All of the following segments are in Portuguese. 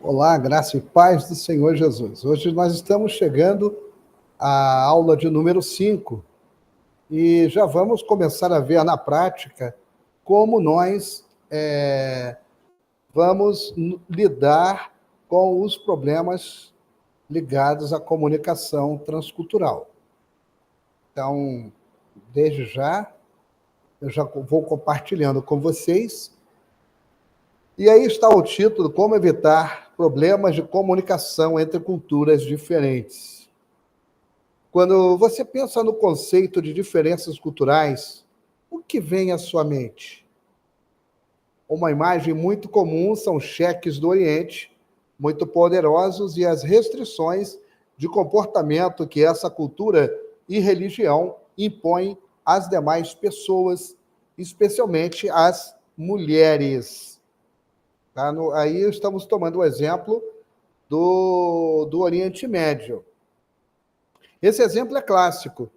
Olá, graça e paz do Senhor Jesus. Hoje nós estamos chegando à aula de número 5 e já vamos começar a ver na prática como nós vamos lidar com os problemas ligados à comunicação transcultural. Então, desde já, eu já vou compartilhando com vocês. E aí está o título: Como evitar problemas de comunicação entre culturas diferentes. Quando você pensa no conceito de diferenças culturais, o que vem à sua mente? Uma imagem muito comum são cheques do Oriente, muito poderosos, e as restrições de comportamento que essa cultura e religião impõem às demais pessoas, especialmente às mulheres. Tá? Aí estamos tomando o exemplo do Oriente Médio. Esse exemplo é clássico,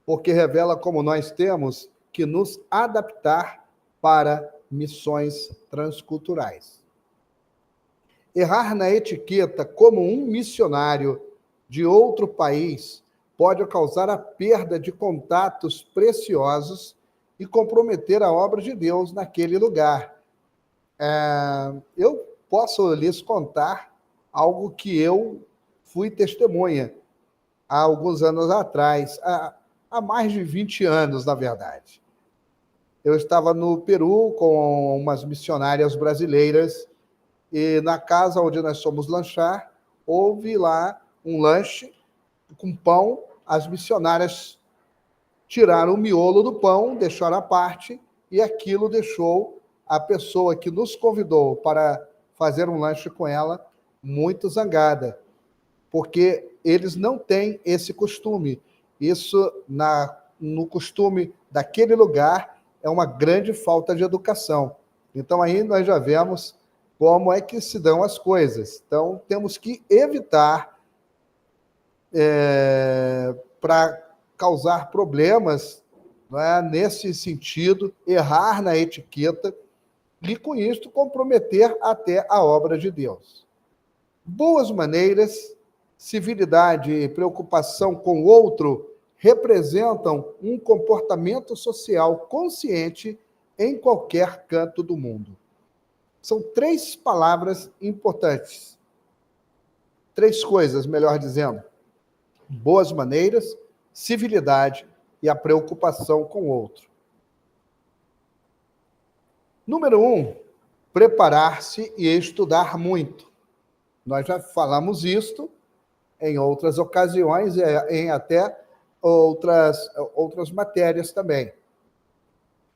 porque revela como nós temos que nos adaptar para missões transculturais. Errar na etiqueta como um missionário de outro país pode causar a perda de contatos preciosos e comprometer a obra de Deus naquele lugar. Eu posso lhes contar algo que eu fui testemunha há alguns anos atrás, há mais de 20 anos, na verdade. Eu estava no Peru com umas missionárias brasileiras e na casa onde nós fomos lanchar, houve lá um lanche com pão. As missionárias tiraram o miolo do pão, deixaram à parte, e aquilo deixou a pessoa que nos convidou para fazer um lanche com ela muito zangada, porque eles não têm esse costume. Isso, no costume daquele lugar, é uma grande falta de educação. Então, aí nós já vemos como é que se dão as coisas. Então, temos que evitar para causar problemas, não é, nesse sentido, errar na etiqueta, e com isso comprometer até a obra de Deus. Boas maneiras, civilidade e preocupação com o outro representam um comportamento social consciente em qualquer canto do mundo. São 3 palavras importantes. 3 coisas, melhor dizendo: boas maneiras, civilidade e a preocupação com o outro. Número 1, preparar-se e estudar muito. Nós já falamos isto em outras ocasiões, em até outras matérias também.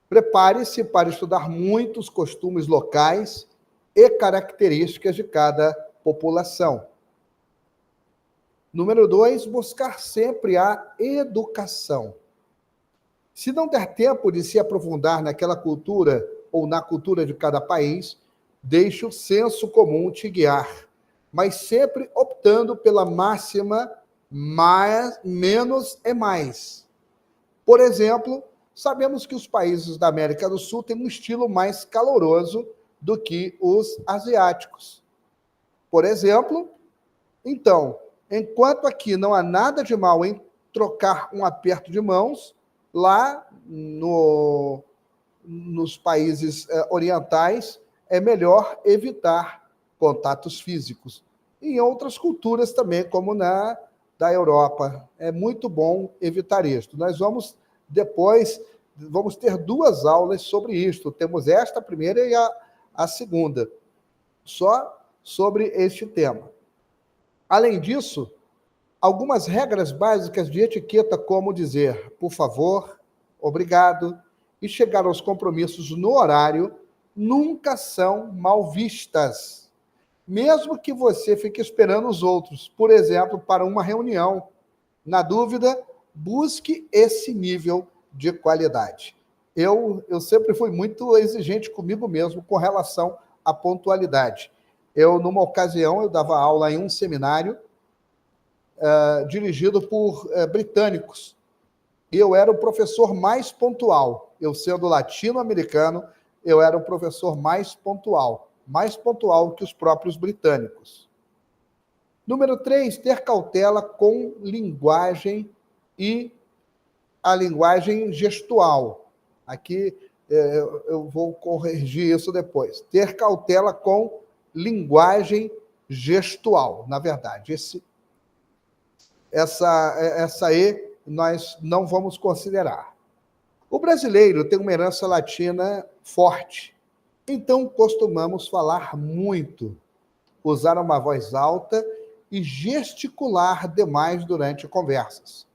Prepare-se para estudar muitos costumes locais e características de cada população. Número 2, buscar sempre a educação. Se não der tempo de se aprofundar naquela cultura ou na cultura de cada país, deixe o senso comum te guiar, mas sempre optando pela máxima menos é mais. Por exemplo, sabemos que os países da América do Sul têm um estilo mais caloroso do que os asiáticos. Por exemplo, então, enquanto aqui não há nada de mal em trocar um aperto de mãos, lá nos países orientais é melhor evitar contatos físicos. Em outras culturas também, como da Europa, é muito bom evitar isto. Nós vamos ter 2 aulas sobre isto. Temos esta primeira e a segunda, só sobre este tema. Além disso, algumas regras básicas de etiqueta, como dizer por favor, obrigado e chegar aos compromissos no horário, nunca são mal vistas. Mesmo que você fique esperando os outros, por exemplo, para uma reunião. Na dúvida, busque esse nível de qualidade. Eu sempre fui muito exigente comigo mesmo com relação à pontualidade. Numa ocasião, eu dava aula em um seminário dirigido por britânicos, e eu era o professor mais pontual. Eu, sendo latino-americano, eu era o professor mais pontual. mais pontual que os próprios britânicos. Número 3, ter cautela com linguagem e a linguagem gestual. Aqui eu vou corrigir isso depois. Ter cautela com linguagem gestual. Na verdade, essa E nós não vamos considerar. O brasileiro tem uma herança latina forte, então costumamos falar muito, usar uma voz alta e gesticular demais durante conversas.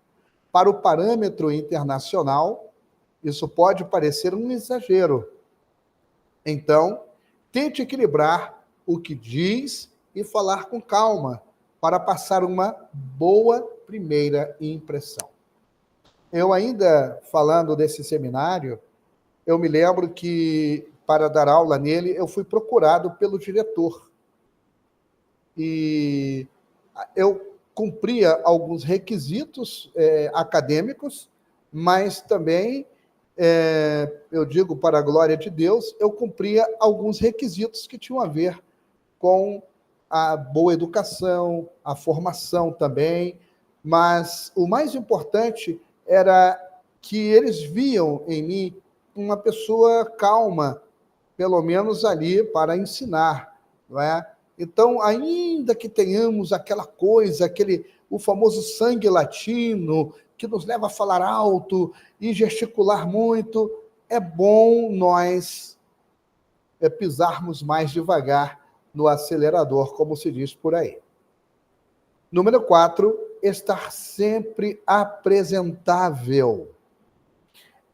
Para o parâmetro internacional, isso pode parecer um exagero. Então, tente equilibrar o que diz e falar com calma para passar uma boa primeira impressão. Eu ainda, falando desse seminário, eu me lembro que, para dar aula nele, eu fui procurado pelo diretor. E eu cumpria alguns requisitos acadêmicos, mas também, eu digo para a glória de Deus, eu cumpria alguns requisitos que tinham a ver com a boa educação, a formação também, mas o mais importante era que eles viam em mim uma pessoa calma, pelo menos ali para ensinar, não é? Então, ainda que tenhamos aquela coisa, o famoso sangue latino, que nos leva a falar alto e gesticular muito, é bom nós pisarmos mais devagar no acelerador, como se diz por aí. Número 4, estar sempre apresentável.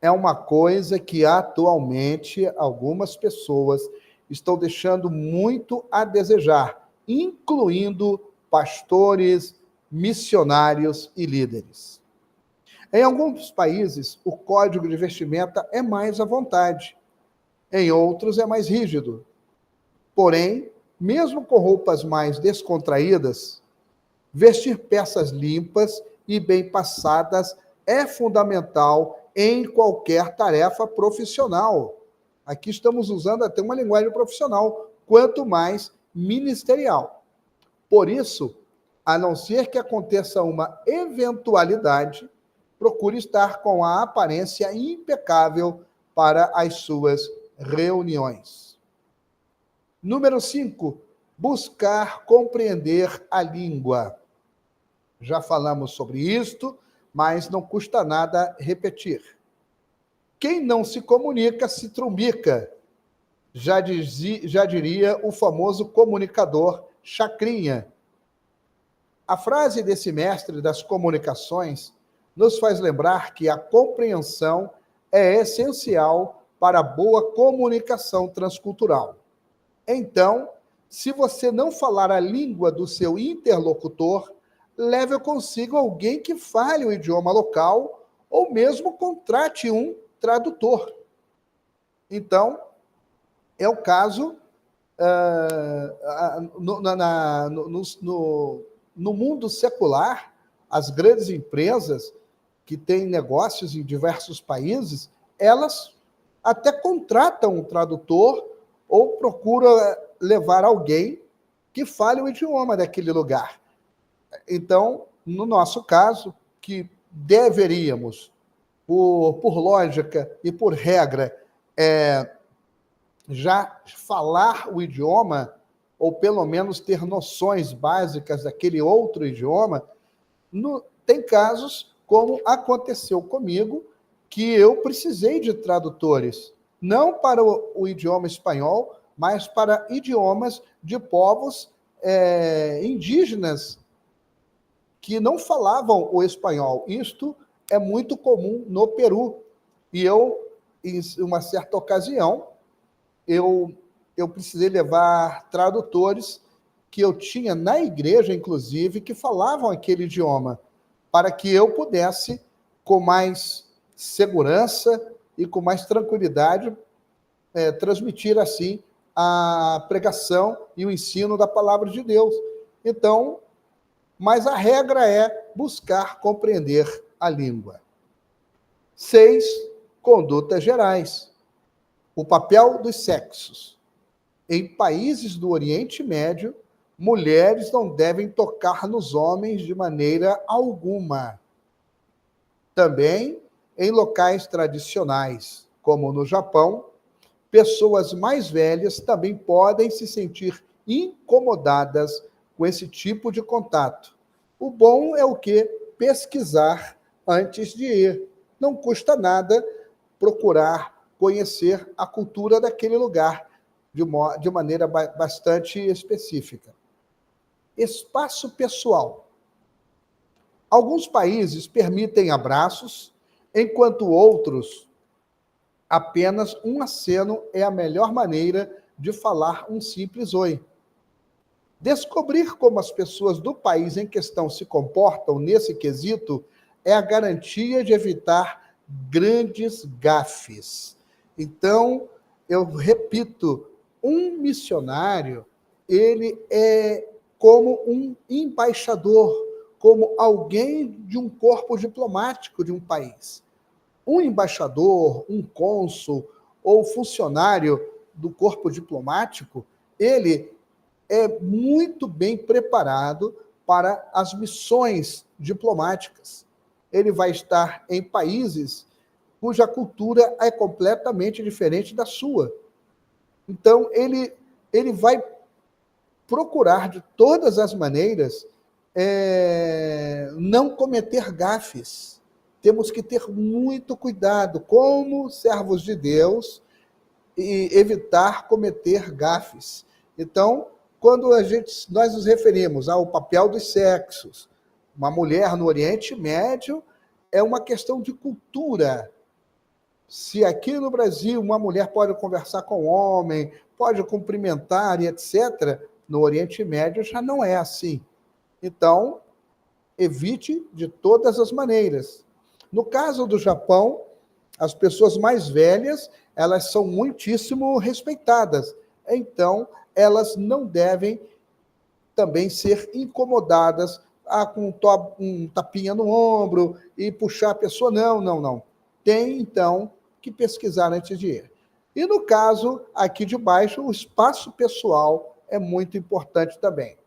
É uma coisa que atualmente algumas pessoas estão deixando muito a desejar, incluindo pastores, missionários e líderes. Em alguns países, o código de vestimenta é mais à vontade, em outros é mais rígido. Porém, mesmo com roupas mais descontraídas, vestir peças limpas e bem passadas é fundamental em qualquer tarefa profissional. Aqui estamos usando até uma linguagem profissional, quanto mais ministerial. Por isso, a não ser que aconteça uma eventualidade, procure estar com a aparência impecável para as suas reuniões. Número 5, buscar compreender a língua. Já falamos sobre isto, mas não custa nada repetir. Quem não se comunica, se trumbica. Já diria o famoso comunicador Chacrinha. A frase desse mestre das comunicações nos faz lembrar que a compreensão é essencial para a boa comunicação transcultural. Então, se você não falar a língua do seu interlocutor, leve consigo alguém que fale o idioma local ou mesmo contrate um tradutor. Então, é o caso no mundo secular, as grandes empresas que têm negócios em diversos países, elas até contratam um tradutor ou procuram levar alguém que fale o idioma daquele lugar. Então, no nosso caso, que deveríamos, por lógica e por regra, já falar o idioma, ou pelo menos ter noções básicas daquele outro idioma, tem casos, como aconteceu comigo, que eu precisei de tradutores, não para o idioma espanhol, mas para idiomas de povos indígenas que não falavam o espanhol. Isto é muito comum no Peru. E eu, em uma certa ocasião, eu precisei levar tradutores que eu tinha na igreja, inclusive, que falavam aquele idioma, para que eu pudesse, com mais segurança e com mais tranquilidade, transmitir, assim, a pregação e o ensino da palavra de Deus. Então, mas a regra é buscar compreender a língua. 6, condutas gerais. O papel dos sexos. Em países do Oriente Médio, mulheres não devem tocar nos homens de maneira alguma. Também em locais tradicionais, como no Japão, pessoas mais velhas também podem se sentir incomodadas com esse tipo de contato. O bom é o que? Pesquisar antes de ir. Não custa nada procurar conhecer a cultura daquele lugar de maneira bastante específica. Espaço pessoal. Alguns países permitem abraços, enquanto outros, apenas um aceno é a melhor maneira de falar um simples oi. Descobrir como as pessoas do país em questão se comportam nesse quesito é a garantia de evitar grandes gafes. Então, eu repito, um missionário, ele é como um embaixador, como alguém de um corpo diplomático de um país. Um embaixador, um cônsul ou funcionário do corpo diplomático, ele é muito bem preparado para as missões diplomáticas. Ele vai estar em países cuja cultura é completamente diferente da sua. Então, ele vai procurar, de todas as maneiras, não cometer gafes. Temos que ter muito cuidado, como servos de Deus, e evitar cometer gafes. Então, quando nós nos referimos ao papel dos sexos, uma mulher no Oriente Médio é uma questão de cultura. Se aqui no Brasil uma mulher pode conversar com um homem, pode cumprimentar e etc., no Oriente Médio já não é assim. Então, evite de todas as maneiras. No caso do Japão, as pessoas mais velhas, elas são muitíssimo respeitadas. Então, elas não devem também ser incomodadas com um tapinha no ombro e puxar a pessoa. Não. Tem, então, que pesquisar antes de ir. E no caso, aqui de baixo, o espaço pessoal é muito importante também.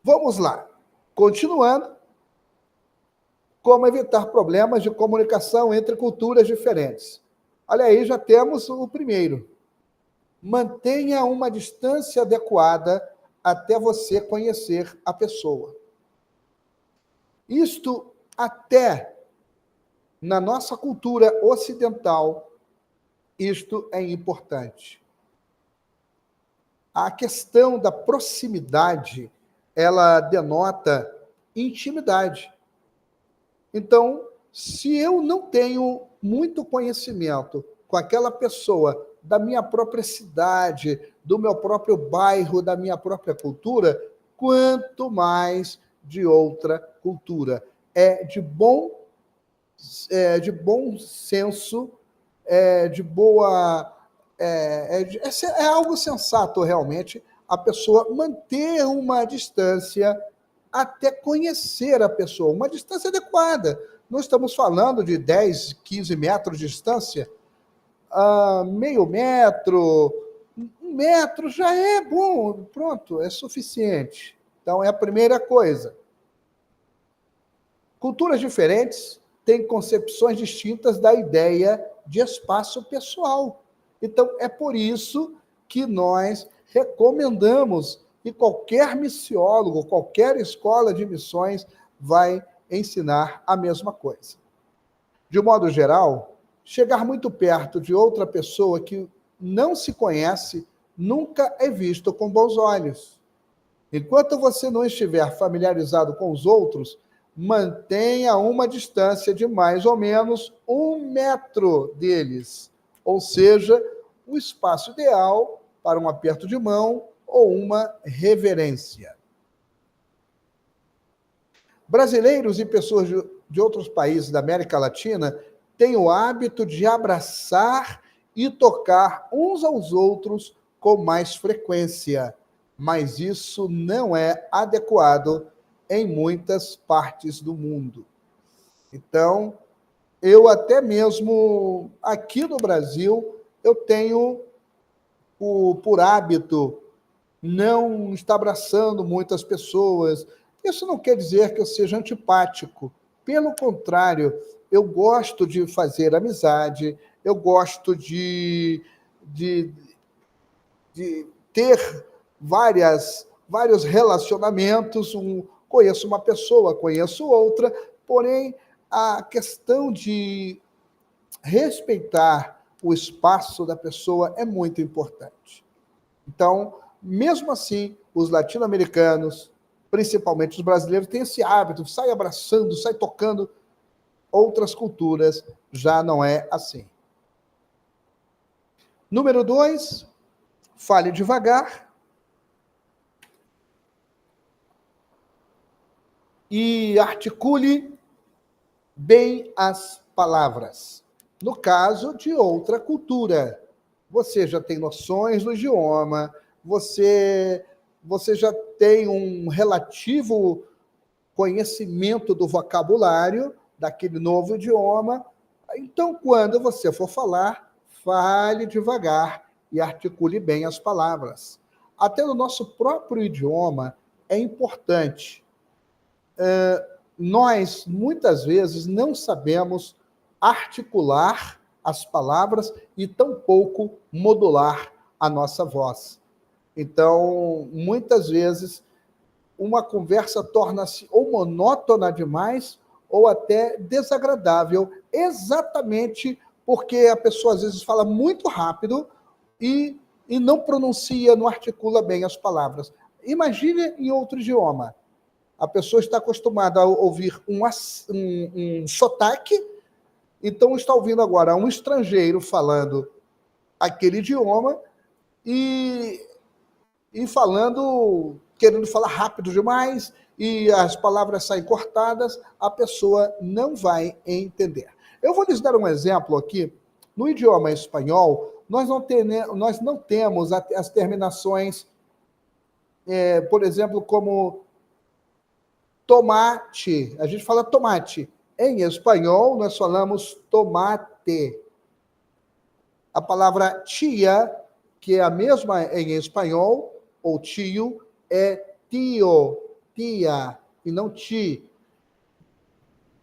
Vamos lá. Continuando, como evitar problemas de comunicação entre culturas diferentes. Olha aí, já temos o primeiro. Mantenha uma distância adequada até você conhecer a pessoa. Isto até na nossa cultura ocidental, isto é importante. A questão da proximidade, ela denota intimidade. Então, se eu não tenho muito conhecimento com aquela pessoa da minha própria cidade, do meu próprio bairro, da minha própria cultura, quanto mais de outra cultura. É de bom senso, é algo sensato realmente a pessoa manter uma distância até conhecer a pessoa, uma distância adequada. Nós estamos falando de 10, 15 metros de distância, meio metro, 1 metro já é bom, pronto, é suficiente. Então, é a primeira coisa. Culturas diferentes têm concepções distintas da ideia de espaço pessoal. Então, é por isso que nós recomendamos que qualquer missiólogo, qualquer escola de missões vai ensinar a mesma coisa. De modo geral, chegar muito perto de outra pessoa que não se conhece nunca é visto com bons olhos. Enquanto você não estiver familiarizado com os outros, mantenha uma distância de mais ou menos 1 metro deles, ou seja, o espaço ideal para um aperto de mão ou uma reverência. Brasileiros e pessoas de outros países da América Latina têm o hábito de abraçar e tocar uns aos outros com mais frequência, mas isso não é adequado em muitas partes do mundo. Então, eu até mesmo aqui no Brasil, eu tenho por hábito, não está abraçando muitas pessoas. Isso não quer dizer que eu seja antipático. Pelo contrário, eu gosto de fazer amizade, eu gosto de, de ter vários relacionamentos. Conheço uma pessoa, conheço outra, porém, a questão de respeitar o espaço da pessoa é muito importante. Então, mesmo assim, os latino-americanos, principalmente os brasileiros, têm esse hábito, sai abraçando, sai tocando. Outras culturas já não é assim. Número 2, fale devagar e articule bem as palavras. No caso de outra cultura, você já tem noções do idioma, você já tem um relativo conhecimento do vocabulário daquele novo idioma. Então, quando você for falar, fale devagar e articule bem as palavras. Até no nosso próprio idioma é importante. Nós, muitas vezes, não sabemos articular as palavras e tampouco modular a nossa voz. Então, muitas vezes, uma conversa torna-se ou monótona demais ou até desagradável, exatamente porque a pessoa às vezes fala muito rápido e não pronuncia, não articula bem as palavras. Imagine em outro idioma. A pessoa está acostumada a ouvir um sotaque, então está ouvindo agora um estrangeiro falando aquele idioma e falando, querendo falar rápido demais, e as palavras saem cortadas, a pessoa não vai entender. Eu vou lhes dar um exemplo aqui. No idioma espanhol, nós não temos as terminações, por exemplo, como tomate. A gente fala tomate. Em espanhol, nós falamos tomate. A palavra tia, que é a mesma em espanhol, ou tio, é tio, tia, e não ti.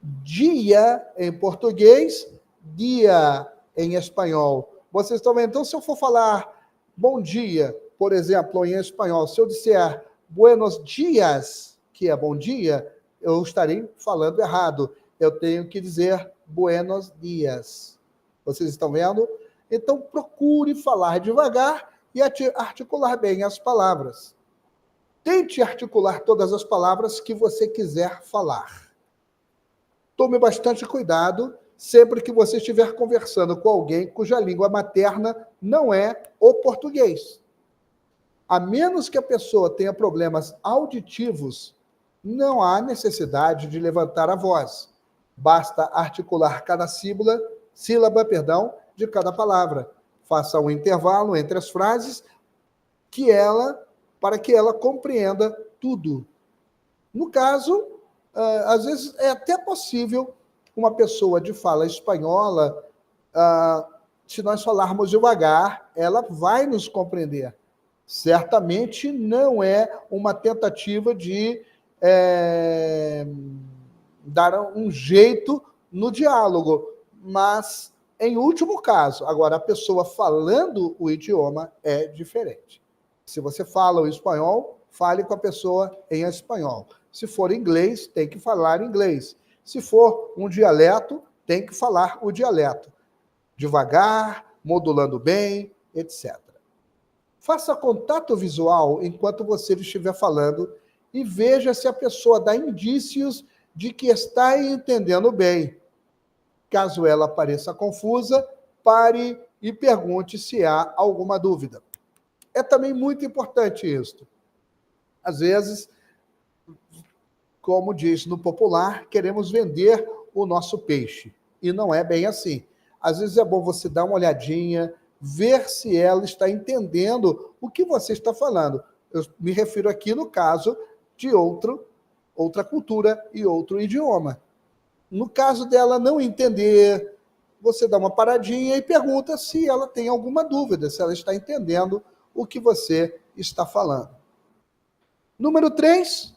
Dia em português, dia em espanhol. Vocês estão vendo? Então, se eu for falar bom dia, por exemplo, em espanhol, se eu disser buenos dias, que é bom dia, eu estarei falando errado. Eu tenho que dizer buenos dias. Vocês estão vendo? Então, procure falar devagar e articular bem as palavras. Tente articular todas as palavras que você quiser falar. Tome bastante cuidado sempre que você estiver conversando com alguém cuja língua materna não é o português. A menos que a pessoa tenha problemas auditivos, não há necessidade de levantar a voz. Basta articular cada sílaba, de cada palavra. Faça um intervalo entre as frases para que ela compreenda tudo. No caso, às vezes é até possível uma pessoa de fala espanhola, se nós falarmos devagar, ela vai nos compreender. Certamente não é uma tentativa de dar um jeito no diálogo, mas, em último caso, agora, a pessoa falando o idioma é diferente. Se você fala o espanhol, fale com a pessoa em espanhol. Se for inglês, tem que falar inglês. Se for um dialeto, tem que falar o dialeto. Devagar, modulando bem, etc. Faça contato visual enquanto você estiver falando e veja se a pessoa dá indícios de que está entendendo bem. Caso ela pareça confusa, pare e pergunte se há alguma dúvida. É também muito importante isso. Às vezes, como diz no popular, queremos vender o nosso peixe. E não é bem assim. Às vezes é bom você dar uma olhadinha, ver se ela está entendendo o que você está falando. Eu me refiro aqui no caso de outra cultura e outro idioma. No caso dela não entender, você dá uma paradinha e pergunta se ela tem alguma dúvida, se ela está entendendo o que você está falando. Número 3,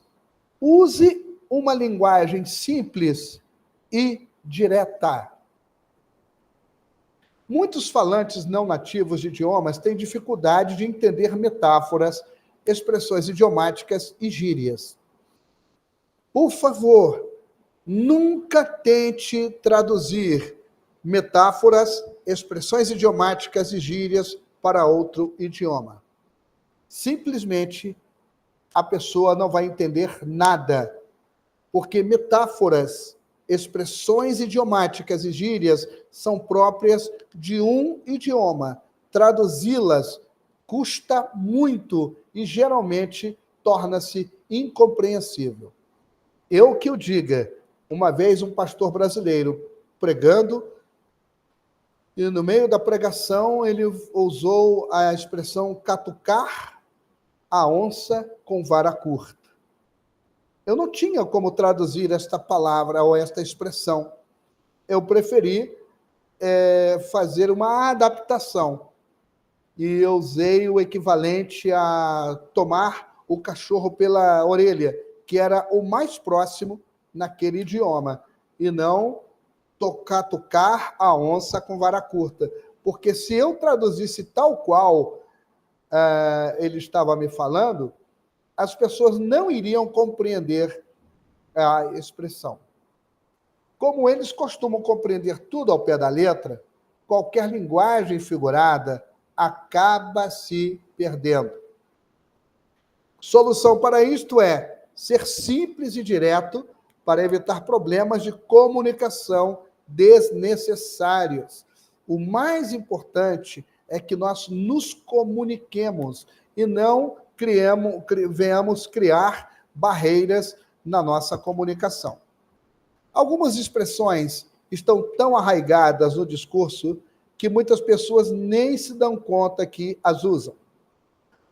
use uma linguagem simples e direta. Muitos falantes não nativos de idiomas têm dificuldade de entender metáforas, expressões idiomáticas e gírias. Por favor, nunca tente traduzir metáforas, expressões idiomáticas e gírias para outro idioma. Simplesmente, a pessoa não vai entender nada, porque metáforas, expressões idiomáticas e gírias são próprias de um idioma. Traduzi-las custa muito e geralmente torna-se incompreensível. Eu que o diga, uma vez um pastor brasileiro pregando, e no meio da pregação ele usou a expressão catucar a onça com vara curta. Eu não tinha como traduzir esta palavra ou esta expressão. Eu preferi fazer uma adaptação. E eu usei o equivalente a tomar o cachorro pela orelha, que era o mais próximo naquele idioma, e não tocar a onça com vara curta. Porque se eu traduzisse tal qual ele estava me falando, as pessoas não iriam compreender a expressão. Como eles costumam compreender tudo ao pé da letra, qualquer linguagem figurada acaba se perdendo. Solução para isto é ser simples e direto para evitar problemas de comunicação desnecessários. O mais importante é que nós nos comuniquemos e não venhamos criar barreiras na nossa comunicação. Algumas expressões estão tão arraigadas no discurso que muitas pessoas nem se dão conta que as usam.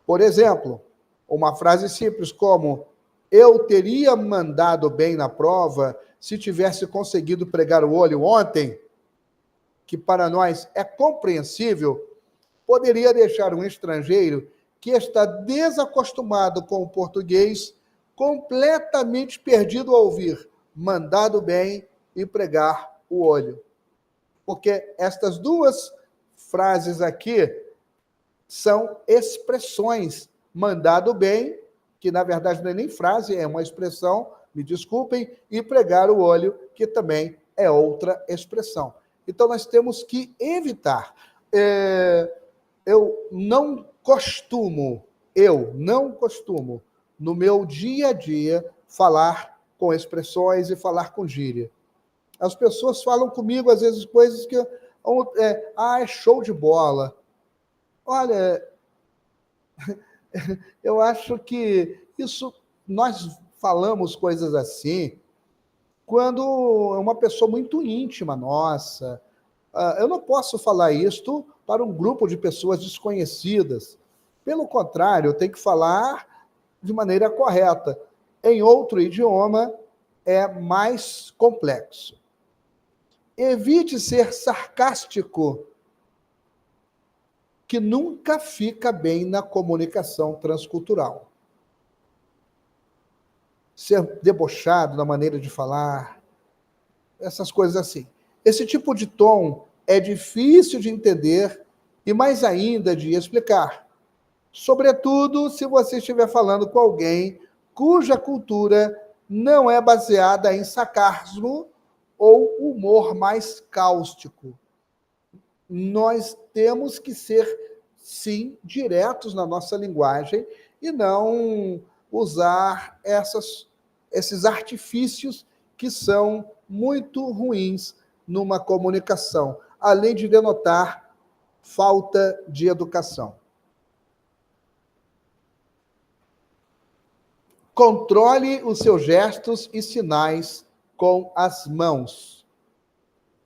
Por exemplo, uma frase simples como eu teria mandado bem na prova se tivesse conseguido pregar o olho ontem, que para nós é compreensível, poderia deixar um estrangeiro que está desacostumado com o português completamente perdido ao ouvir mandado bem e pregar o olho. Porque estas duas frases aqui são expressões. Mandado bem, que na verdade não é nem frase, é uma expressão, me desculpem, e pregar o olho, que também é outra expressão. Então nós temos que evitar. Eu não costumo, no meu dia a dia, falar com expressões e falar com gíria. As pessoas falam comigo, às vezes, coisas que... é show de bola. Olha, eu acho que isso... Nós falamos coisas assim quando é uma pessoa muito íntima nossa. Eu não posso falar isto para um grupo de pessoas desconhecidas. Pelo contrário, eu tenho que falar de maneira correta. Em outro idioma, é mais complexo. Evite ser sarcástico, que nunca fica bem na comunicação transcultural. Ser debochado na maneira de falar, essas coisas assim. Esse tipo de tom é difícil de entender e mais ainda de explicar. Sobretudo se você estiver falando com alguém cuja cultura não é baseada em sarcasmo ou humor mais cáustico. Nós temos que ser, sim, diretos na nossa linguagem e não usar esses artifícios que são muito ruins numa comunicação, além de denotar falta de educação. Controle os seus gestos e sinais com as mãos.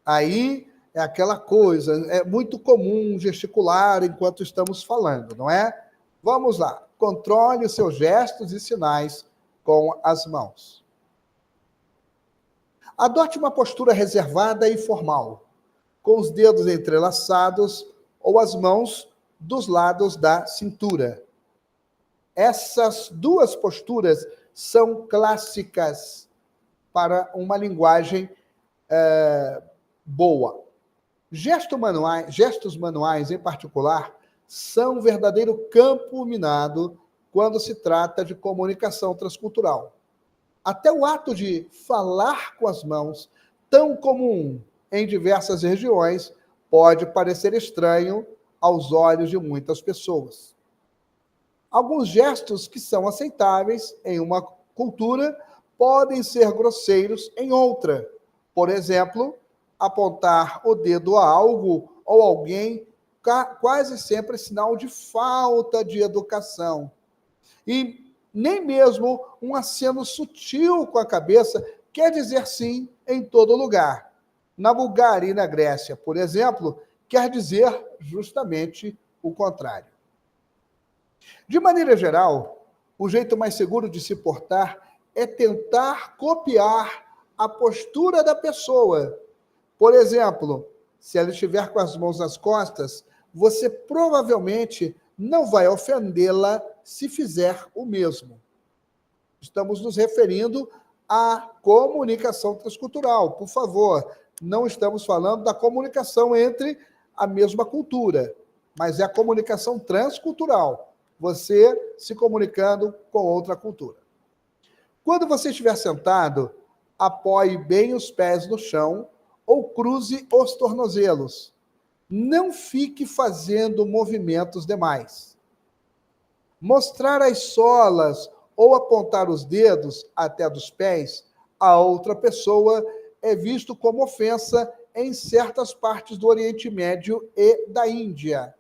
Aí é aquela coisa, é muito comum gesticular enquanto estamos falando, não é? Vamos lá. Controle os seus gestos e sinais com as mãos. Adote uma postura reservada e formal. com os dedos entrelaçados ou as mãos dos lados da cintura. Essas duas posturas são clássicas para uma linguagem boa. Gestos manuais, em particular, são um verdadeiro campo minado quando se trata de comunicação transcultural. Até o ato de falar com as mãos, tão comum em diversas regiões, pode parecer estranho aos olhos de muitas pessoas. Alguns gestos que são aceitáveis em uma cultura podem ser grosseiros em outra. Por exemplo, apontar o dedo a algo ou alguém quase sempre é sinal de falta de educação. E nem mesmo um aceno sutil com a cabeça quer dizer sim em todo lugar. Na Bulgária e na Grécia, por exemplo, quer dizer justamente o contrário. De maneira geral, o jeito mais seguro de se portar é tentar copiar a postura da pessoa. Por exemplo, se ela estiver com as mãos nas costas, você provavelmente não vai ofendê-la se fizer o mesmo. Estamos nos referindo à comunicação transcultural. Por favor, não estamos falando da comunicação entre a mesma cultura, mas é a comunicação transcultural. Você se comunicando com outra cultura. Quando você estiver sentado, apoie bem os pés no chão ou cruze os tornozelos. Não fique fazendo movimentos demais. Mostrar as solas ou apontar os dedos até dos pés a outra pessoa é visto como ofensa em certas partes do Oriente Médio e da Índia.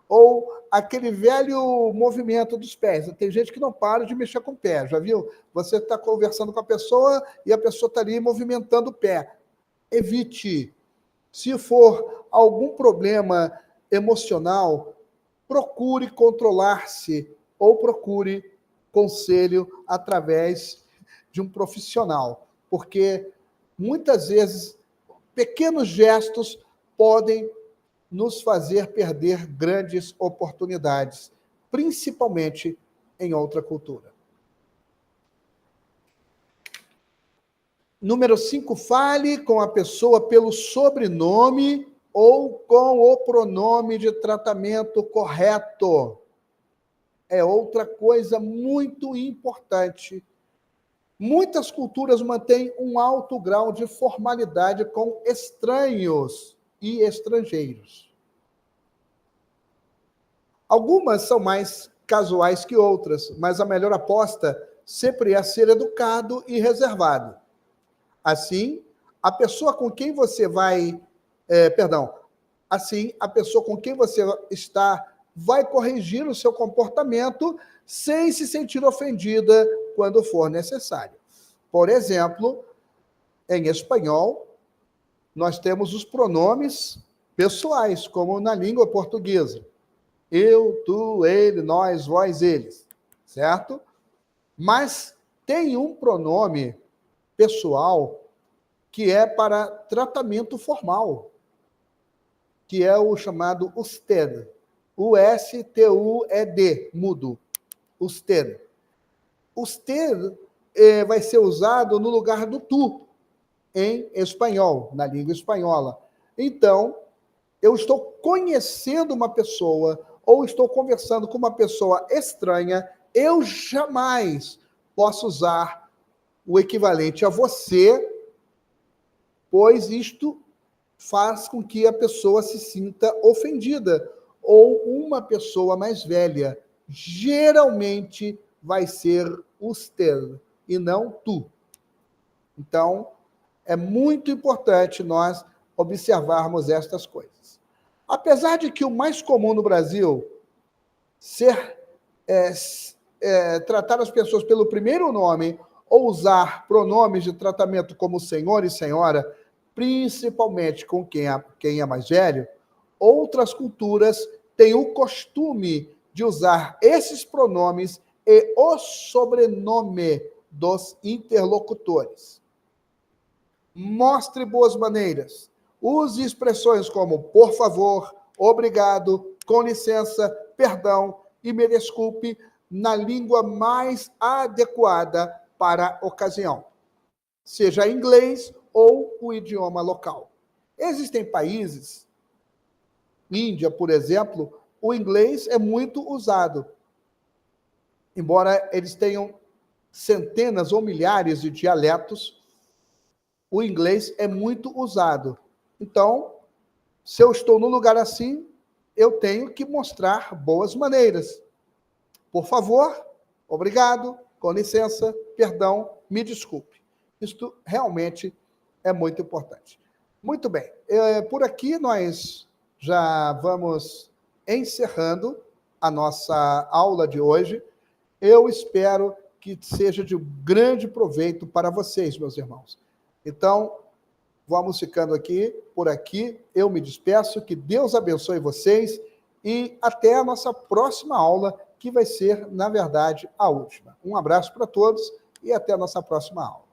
Ou aquele velho movimento dos pés. Tem gente que não para de mexer com o pé, já viu? Você está conversando com a pessoa e a pessoa está ali movimentando o pé. Evite. Se for algum problema emocional, procure controlar-se ou procure conselho através de um profissional, porque muitas vezes pequenos gestos podem nos fazer perder grandes oportunidades, principalmente em outra cultura. Número 5, fale com a pessoa pelo sobrenome ou com o pronome de tratamento correto. É outra coisa muito importante. Muitas culturas mantêm um alto grau de formalidade com estranhos e estrangeiros. Algumas são mais casuais que outras, mas a melhor aposta sempre é ser educado e reservado. Assim, a pessoa com quem você está vai corrigir o seu comportamento sem se sentir ofendida quando for necessário. Por exemplo, em espanhol, nós temos os pronomes pessoais, como na língua portuguesa. Eu, tu, ele, nós, vós, eles, certo? Mas tem um pronome pessoal que é para tratamento formal, que é o chamado usted. U-S-T-U-E-D, mudo. Usted. Usted vai ser usado no lugar do tu, em espanhol, na língua espanhola. Então, eu estou conhecendo uma pessoa ou estou conversando com uma pessoa estranha, eu jamais posso usar o equivalente a você, pois isto faz com que a pessoa se sinta ofendida. Ou uma pessoa mais velha, geralmente vai ser usted e não tu. Então, é muito importante nós observarmos estas coisas. Apesar de que o mais comum no Brasil ser tratar as pessoas pelo primeiro nome ou usar pronomes de tratamento como senhor e senhora, principalmente com quem é mais velho, outras culturas têm o costume de usar esses pronomes e o sobrenome dos interlocutores. Mostre boas maneiras. Use expressões como por favor, obrigado, com licença, perdão e me desculpe na língua mais adequada para a ocasião, seja inglês ou o idioma local. Existem países, Índia, por exemplo, o inglês é muito usado. Embora eles tenham centenas ou milhares de dialetos, o inglês é muito usado. Então, se eu estou num lugar assim, eu tenho que mostrar boas maneiras. Por favor, obrigado, com licença, perdão, me desculpe. Isto realmente é muito importante. Muito bem, por aqui nós já vamos encerrando a nossa aula de hoje. Eu espero que seja de grande proveito para vocês, meus irmãos. Então, vamos ficando aqui, por aqui. Eu me despeço, que Deus abençoe vocês e até a nossa próxima aula, que vai ser, na verdade, a última. Um abraço para todos e até a nossa próxima aula.